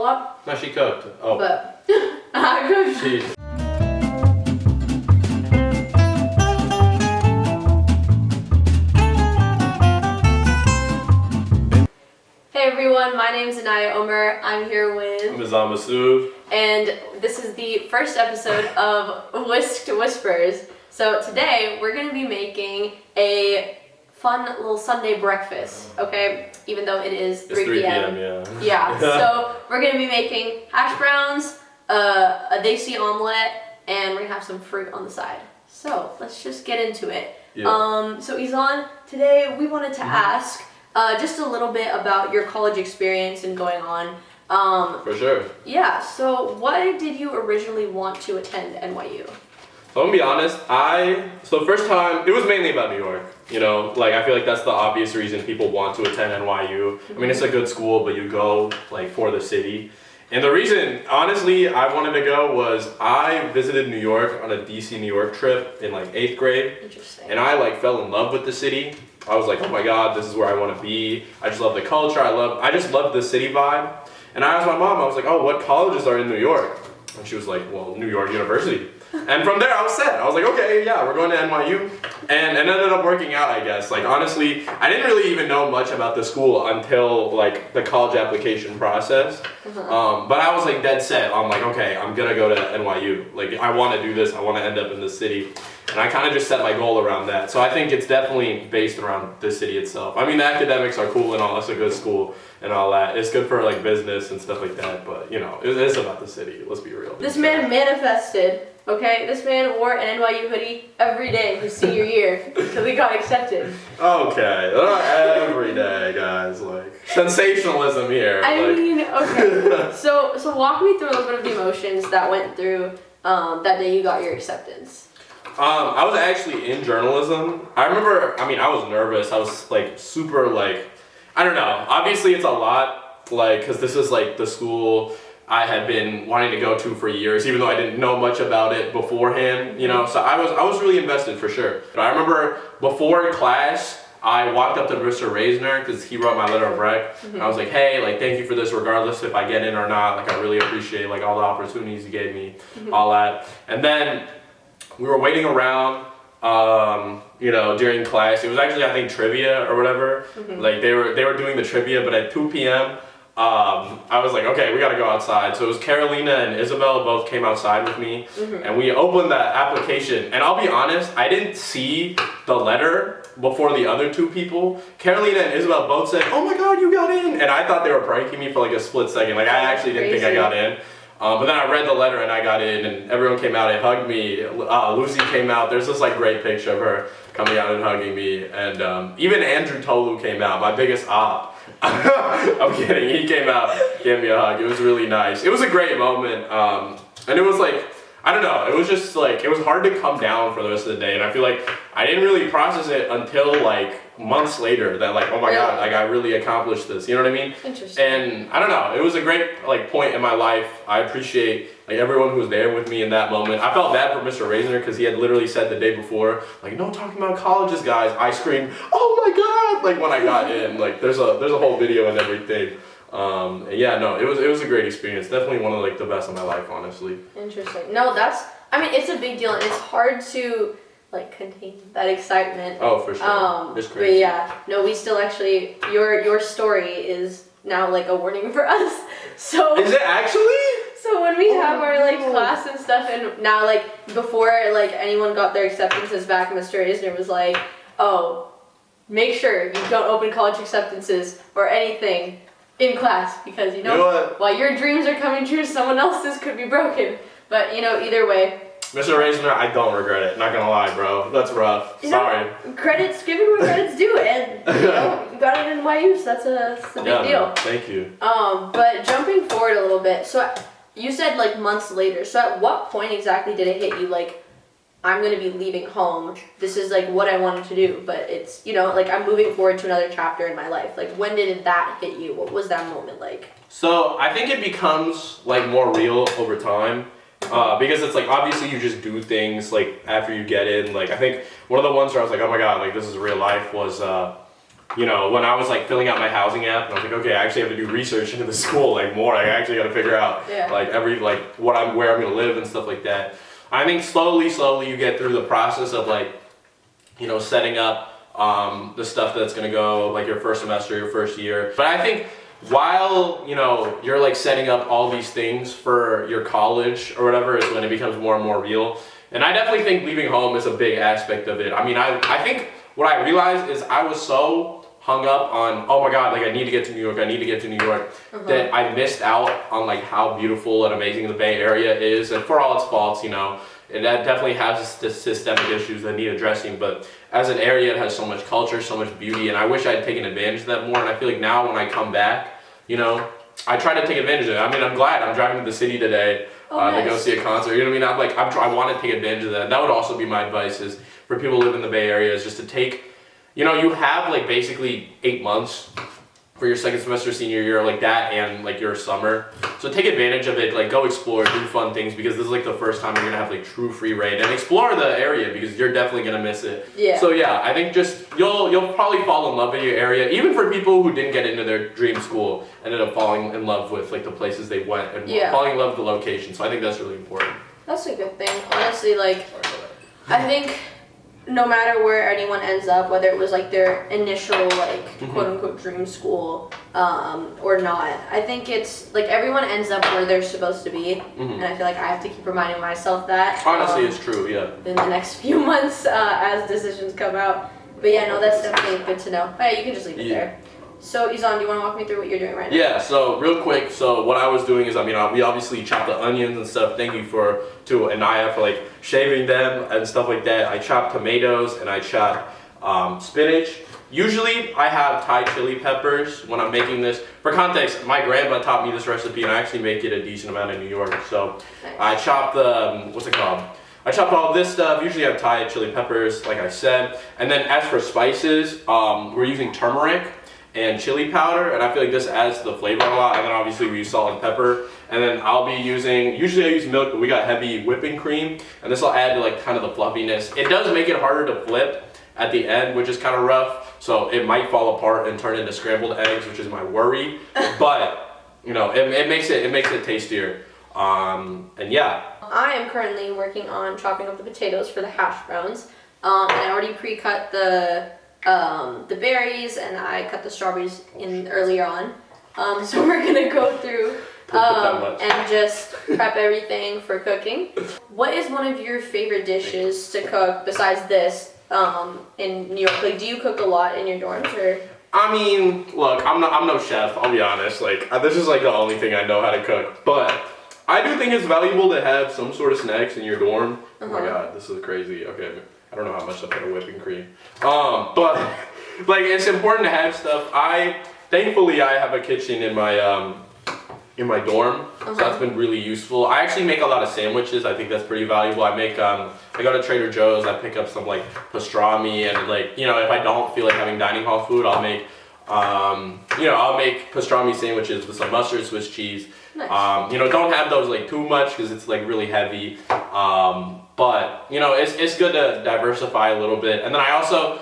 whole lot. No, she cooked. Oh. But I cooked. Jeez. Hey everyone, my name's Inaaya Omer. I'm here with... I'm Izaan Masud. And this is the first episode of Whisked Whispers. So today we're going to be making a fun little Sunday breakfast, okay? Even though it is 3 p.m. yeah. Yeah, so we're going to be making hash browns, a Desi omelet, and we're going to have some fruit on the side. So let's just get into it. Yeah. So Izaan, today we wanted to ask just a little bit about your college experience and going on. For sure. Yeah, so why did you originally want to attend NYU? So I'm gonna be honest, so first time, it was mainly about New York. You know, like I feel like that's the obvious reason people want to attend NYU. I mean, it's a good school, but you go like for the city. And the reason, honestly, I wanted to go was I visited New York on a DC New York trip in like 8th grade. Interesting. And I like fell in love with the city. I was like, oh my God, this is where I want to be. I just love the culture. I just love the city vibe. And I asked my mom, I was like, oh, what colleges are in New York? And she was like, well, New York University. And from there I was set. I was like, okay, yeah, we're going to NYU. And it ended up working out, I guess. Like, honestly, I didn't really even know much about the school until, like, the college application process. But I was, like, dead set. I'm like, okay, I'm going to go to NYU. Like, I want to do this. I want to end up in the city. And I kind of just set my goal around that. So I think it's definitely based around the city itself. I mean, the academics are cool and all. It's a good school and all that. It's good for, like, business and stuff like that. But, you know, it is about the city. Let's be real. This man manifested. Okay, this man wore an NYU hoodie every day his senior year until he got accepted. Okay, not every day, guys. Like sensationalism here. I mean, okay. So walk me through a little bit of the emotions that went through that day you got your acceptance. I was actually in journalism. I remember. I mean, I was nervous. I was like super like, I don't know. Obviously, it's a lot. Like, cause this is like the school I had been wanting to go to for years, even though I didn't know much about it beforehand, you know, so I was really invested for sure. But I remember before class, I walked up to Mr. Reisner because he wrote my letter of rec. And I was like, hey, like, thank you for this regardless if I get in or not. Like, I really appreciate like all the opportunities you gave me, all that. And then we were waiting around, you know, during class. It was actually, I think, trivia or whatever. Like they were doing the trivia, but at 2 p.m., I was like, okay, we gotta go outside. So it was Carolina and Isabel both came outside with me, and we opened the application. And I'll be honest, I didn't see the letter before the other two people. Carolina and Isabel both said, oh my God, you got in. And I thought they were pranking me for like a split second. Like I actually didn't think I got in. But then I read the letter and I got in, and everyone came out and hugged me. Lucy came out. There's this like great picture of her coming out and hugging me. And even Andrew Tolu came out, my biggest op. I'm kidding, he came out, gave me a hug. It was really nice. It was a great moment. And it was like, I don't know, it was just like, it was hard to come down for the rest of the day. And I feel like I didn't really process it until like months later that like, oh my God, like I really accomplished this, you know what I mean? Interesting. And I don't know, it was a great like point in my life. I appreciate like everyone who was there with me in that moment. I felt bad for Mr. Reisner because he had literally said the day before, like, no talking about colleges, guys. I screamed, oh my God, like when I got in. Like there's a whole video and everything. Yeah, no, it was a great experience. Definitely one of like the best of my life, honestly. Interesting. No, I mean, it's a big deal and it's hard to like contain that excitement. Oh, for sure. It's crazy. But yeah, no, we still actually, your story is now like a warning for us. So is it actually? So when we have our like class and stuff, and now like before like anyone got their acceptances back, Mr. Eisner was like, oh, make sure you don't open college acceptances or anything in class because you know while your dreams are coming true, someone else's could be broken. But you know, either way. Mr. Reisner, I don't regret it. Not gonna lie, bro. That's rough. Sorry. Credits, give it where credits due, and you know, you got it in NYU, so that's a big deal. Man, thank you. But jumping forward a little bit, so you said like months later. So at what point exactly did it hit you? Like, I'm gonna be leaving home. This is like what I wanted to do, but it's, you know, like I'm moving forward to another chapter in my life. Like, when did that hit you? What was that moment like? So I think it becomes like more real over time. Because it's like obviously you just do things like after you get in. Like I think one of the ones where I was like, oh my God, like this is real life was you know, when I was like filling out my housing app, and I was like, okay, I actually have to do research into the school, like more. I actually got to figure out like where I'm gonna live and stuff like that. I think slowly you get through the process of like, you know, setting up the stuff that's gonna go like your first semester, your first year. But I think while, you know, you're like setting up all these things for your college or whatever is when it becomes more and more real. And I definitely think leaving home is a big aspect of it. I mean, I think what I realized is I was so hung up on, oh my God, like I need to get to New York, that I missed out on like how beautiful and amazing the Bay Area is. And for all its faults, you know, and that definitely has systemic issues that need addressing, but as an area it has so much culture, so much beauty, and I wish I'd taken advantage of that more. And I feel like now when I come back, you know, I try to take advantage of it. I mean, I'm glad I'm driving to the city today to go see a concert. You know what I mean? I want to take advantage of that. And that would also be my advice is for people who live in the Bay Area is just to take, you know, you have like basically 8 months for your second semester senior year, like that, and like your summer. So take advantage of it, like go explore, do fun things, because this is like the first time you're gonna have like true free reign, and explore the area because you're definitely gonna miss it. Yeah. So yeah, I think just you'll probably fall in love with your area, even for people who didn't get into their dream school, ended up falling in love with like the places they went and falling in love with the location. So I think that's really important. That's a good thing, honestly. Like, I think no matter where anyone ends up, whether it was like their initial like quote unquote dream school or not, I think it's like everyone ends up where they're supposed to be, and I feel like I have to keep reminding myself that. Honestly, it's true, yeah. In the next few months as decisions come out. But yeah, no, that's definitely good to know. But yeah, you can just leave it there. So Izaan, do you want to walk me through what you're doing right now? Yeah, so real quick, so what I was doing is, I mean, we obviously chopped the onions and stuff. Thank you to Inaaya for like shaving them and stuff like that. I chopped tomatoes and I chopped spinach. Usually I have Thai chili peppers when I'm making this. For context, my grandma taught me this recipe and I actually make it a decent amount in New York. So I chopped the, what's it called? I chopped all this stuff. Usually I have Thai chili peppers, like I said. And then as for spices, we're using turmeric and chili powder, and I feel like this adds to the flavor a lot. And then obviously we use salt and pepper. And then I'll be using, usually I use milk, but we got heavy whipping cream, and this will add to like kind of the fluffiness. It does make it harder to flip at the end, which is kind of rough, so it might fall apart and turn into scrambled eggs, which is my worry. But you know, it makes it tastier. And yeah. I am currently working on chopping up the potatoes for the hash browns, and I already pre-cut the berries, and I cut the strawberries in earlier on. So we're gonna go through and just prep everything for cooking. What is one of your favorite dishes to cook besides this in New York? Like, do you cook a lot in your dorms, or? I mean, look, I'm no chef. I'll be honest. Like, this is like the only thing I know how to cook, but I do think it's valuable to have some sort of snacks in your dorm. Oh my God, this is crazy. Okay. I don't know how much I put in whipping cream. But like it's important to have stuff. Thankfully I have a kitchen in my dorm. So that's been really useful. I actually make a lot of sandwiches. I think that's pretty valuable. I make I go to Trader Joe's, I pick up some like pastrami, and like, you know, if I don't feel like having dining hall food, I'll make I'll make pastrami sandwiches with some mustard, Swiss cheese. Nice. You know, don't have those like too much because it's like really heavy. But you know, it's good to diversify a little bit. And then I also,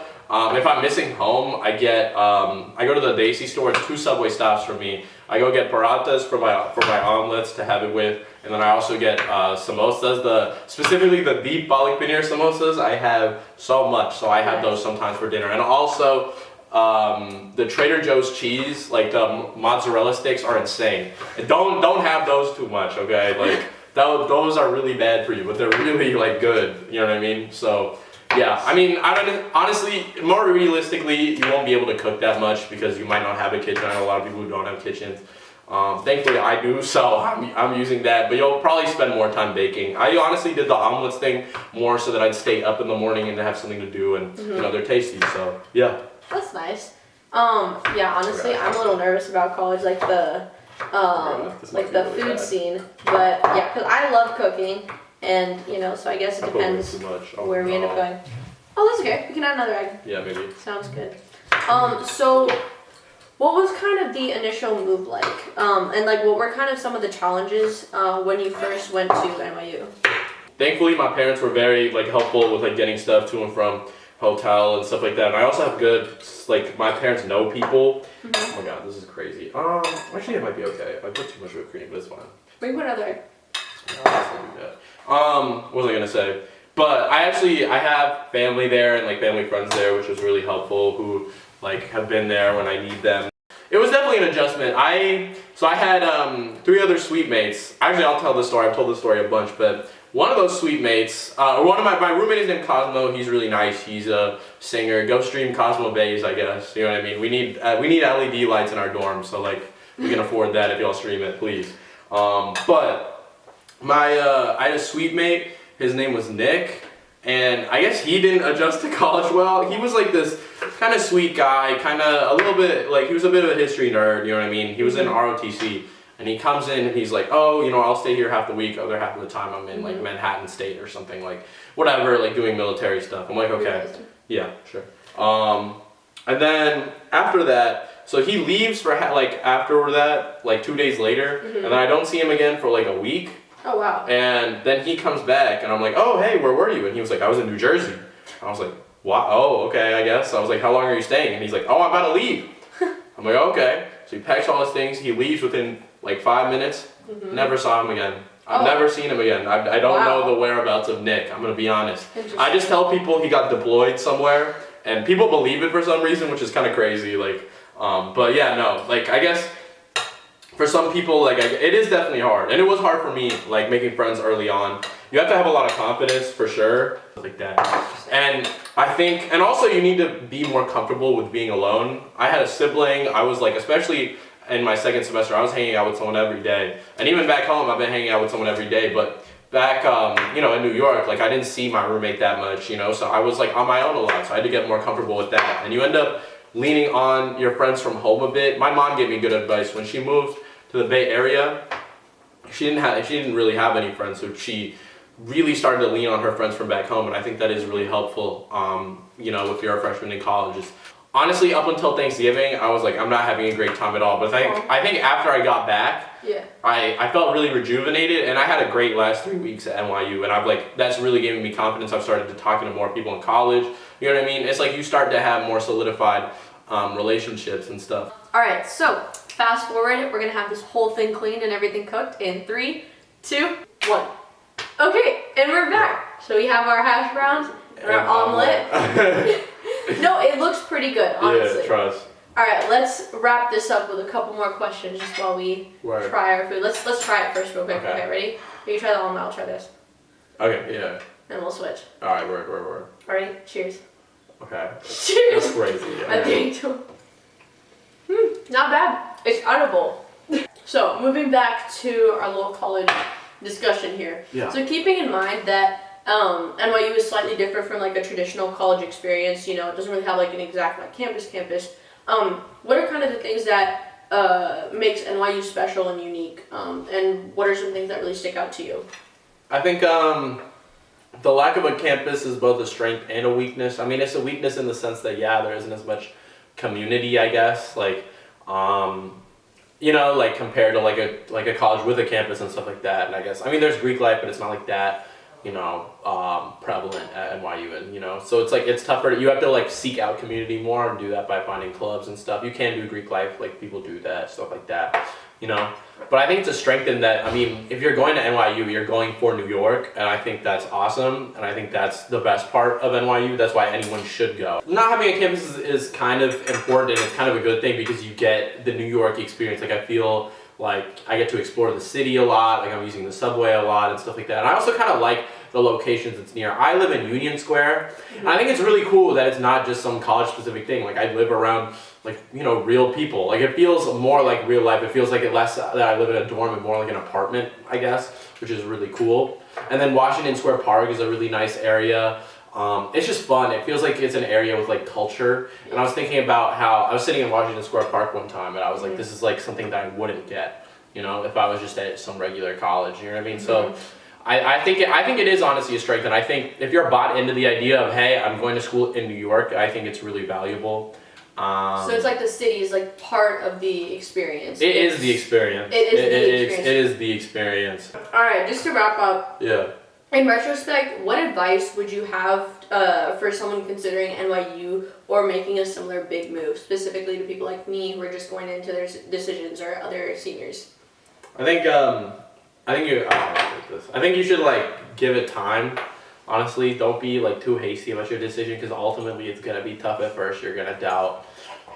if I'm missing home, I go to the Desi store. It's 2 subway stops from me. I go get parathas for my omelets to have it with, and then I also get samosas. Specifically the deep balik paneer samosas. I have so much, so I have those sometimes for dinner. And also the Trader Joe's cheese, like the mozzarella sticks, are insane. And don't have those too much, okay? Like. Those are really bad for you, but they're really like good. You know what I mean? So yeah, I mean, honestly, more realistically, you won't be able to cook that much because you might not have a kitchen. I know a lot of people who don't have kitchens. Thankfully, I do, so I'm using that. But you'll probably spend more time baking. I honestly did the omelets thing more so that I'd stay up in the morning and have something to do, and you know, they're tasty. So yeah. That's nice. Yeah, honestly, I'm a little nervous about college, like the food scene, but yeah, because I love cooking, and you know, so I guess it depends where we end up going. Oh, that's okay. We can add another egg. Yeah, maybe. Sounds good. So what was kind of the initial move like, and like what were kind of some of the challenges when you first went to NYU? Thankfully, my parents were very like helpful with like getting stuff to and from. hotel and stuff like that. And I also have good, like, my parents know people. Oh my god, this is crazy. Actually, it might be okay if I put too much whipped cream, but it's fine. We put other. What was I gonna say? But I have family there and like family friends there, which was really helpful, who like have been there when I need them. It was definitely an adjustment. I had 3 other suite mates. Actually, I'll tell this story. I've told this story a bunch, but one of those suite mates, one of my roommate is named Cosmo. He's really nice. He's a singer. Go stream Cosmo Bays, I guess. You know what I mean? We need LED lights in our dorm, so like we can afford that if y'all stream it, please. But I had a suite mate. His name was Nick. And I guess he didn't adjust to college well. He was like this kind of sweet guy, kind of a little bit, like he was a bit of a history nerd, you know what I mean? He was in ROTC, and he comes in and he's like, oh, you know, I'll stay here half the week, other half of the time I'm in like Manhattan State or something, like whatever, like doing military stuff. I'm like, okay, yeah, sure. And then after that, so he leaves for after that, like 2 days later, and then I don't see him again for like a week. Oh, wow. And then he comes back, and I'm like, oh, hey, where were you? And he was like, I was in New Jersey. I was like, what? Oh, okay, I guess. I was like, how long are you staying? And he's like, oh, I'm about to leave. I'm like, okay. So he packs all his things. He leaves within like 5 minutes. Never saw him again. I've never seen him again. I don't know the whereabouts of Nick. I'm going to be honest. I just tell people he got deployed somewhere, and people believe it for some reason, which is kind of crazy. Like, but yeah, no. Like, I guess for some people, like, it is definitely hard. And it was hard for me, like, making friends early on. You have to have a lot of confidence, for sure. Like that. And I think, and also you need to be more comfortable with being alone. I had a sibling. I was, like, especially in my second semester, I was hanging out with someone every day. And even back home, I've been hanging out with someone every day. But back, you know, in New York, like, I didn't see my roommate that much, you know. So I was, like, on my own a lot. So I had to get more comfortable with that. And you end up leaning on your friends from home a bit. My mom gave me good advice when she moved to the Bay Area. She didn't really have any friends, so she really started to lean on her friends from back home, and I think that is really helpful. You know, if you're a freshman in college. Honestly, up until Thanksgiving, I was like, I'm not having a great time at all. But I think after I got back, I felt really rejuvenated, and I had a great last 3 weeks at NYU, and I've like that's really giving me confidence. I've started to talking to more people in college. You know what I mean? It's like you start to have more solidified relationships and stuff. All right, so fast forward, we're gonna have this whole thing cleaned and everything cooked in 3, 2, 1. Okay, and we're back. So we have our hash browns and our omelet. No, it looks pretty good, honestly. Yeah, trust. All right, let's wrap this up with a couple more questions just while we try our food. Let's try it first real quick. Okay, ready? You try the omelet, I'll try this. Okay, yeah. And we'll switch. All right, word. Ready? Cheers. Okay. Cheers. That's crazy. I think so. Not bad. It's edible. So, moving back to our little college discussion here. Yeah. So, keeping in mind that NYU is slightly different from like a traditional college experience, you know, it doesn't really have like an exact like campus. What are kind of the things that makes NYU special and unique? And what are some things that really stick out to you? I think the lack of a campus is both a strength and a weakness. I mean, it's a weakness in the sense that, yeah, there isn't as much community, I guess. Like, you know, like compared to like a college with a campus and stuff like that. And I guess, I mean, there's Greek life, but it's not like that, you know, prevalent at NYU. And, you know, so it's like, it's tougher. You have to like seek out community more and do that by finding clubs and stuff. You can do Greek life, like people do that, stuff like that, you know. But I think it's a strength in that, I mean, if you're going to NYU, you're going for New York, and I think that's awesome, and I think that's the best part of NYU. That's why anyone should go. Not having a campus is kind of important, and it's kind of a good thing because you get the New York experience. Like, I feel like I get to explore the city a lot, like I'm using the subway a lot and stuff like that. And I also kind of like the locations it's near. I live in Union Square, and I think it's really cool that it's not just some college-specific thing. Like, I live around, like, you know, real people. Like, it feels more like real life. It feels like it less that I live in a dorm and more like an apartment, I guess, which is really cool. And then Washington Square Park is a really nice area. It's just fun. It feels like it's an area with like culture. And I was thinking about how I was sitting in Washington Square Park one time, and I was like, this is like something that I wouldn't get, you know, if I was just at some regular college. You know what I mean? So I think it is honestly a strength, and I think if you're bought into the idea of, hey, I'm going to school in New York, I think it's really valuable. So it's like the city is like part of the experience. It is the experience. It is the experience. It is the experience. All right, just to wrap up. Yeah. In retrospect, what advice would you have for someone considering NYU or making a similar big move, specifically to people like me who are just going into their decisions or other seniors? I think you should like give it time. Honestly, don't be like too hasty about your decision because ultimately it's gonna be tough at first. You're gonna doubt,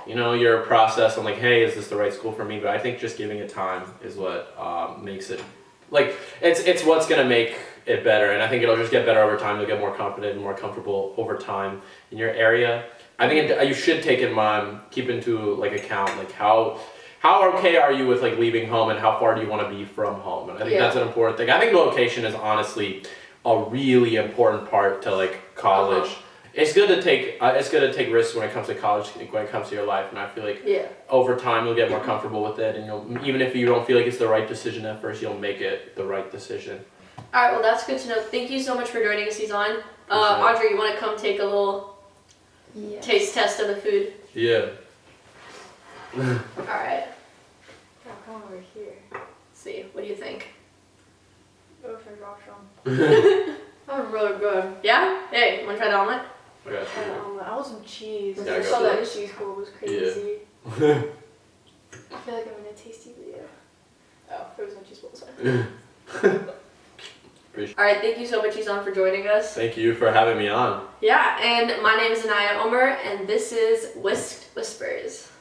your process on like, hey, is this the right school for me? But I think just giving it time is what makes it like it's what's gonna make it better, and I think it'll just get better over time. You'll get more confident and more comfortable over time in your area. I think you should keep into like account like how okay are you with like leaving home and how far do you want to be from home, and I think that's an important thing. I think location is honestly a really important part to like college. It's good to take risks when it comes to college, when it comes to your life, and I feel like over time you'll get more comfortable with it, and even if you don't feel like it's the right decision at first, you'll make it the right decision. All right, well that's good to know. Thank you so much for joining us, Izaan. Audrey, you want to come take a little taste test of the food? Yeah. All right. I'll come over here. See, what do you think? Oh, for rock strong. Oh, really good. Yeah? Hey, you want to try the omelet? I got you. I want some cheese. Yeah, I saw go that for it. cheese bowl was crazy. Yeah. I feel like I'm in a tasty video. Oh, there was no cheese bowl. Sorry. All right, thank you so much, Izaan, for joining us. Thank you for having me on. Yeah, and my name is Inaaya Omer, and this is Whisked Whispers.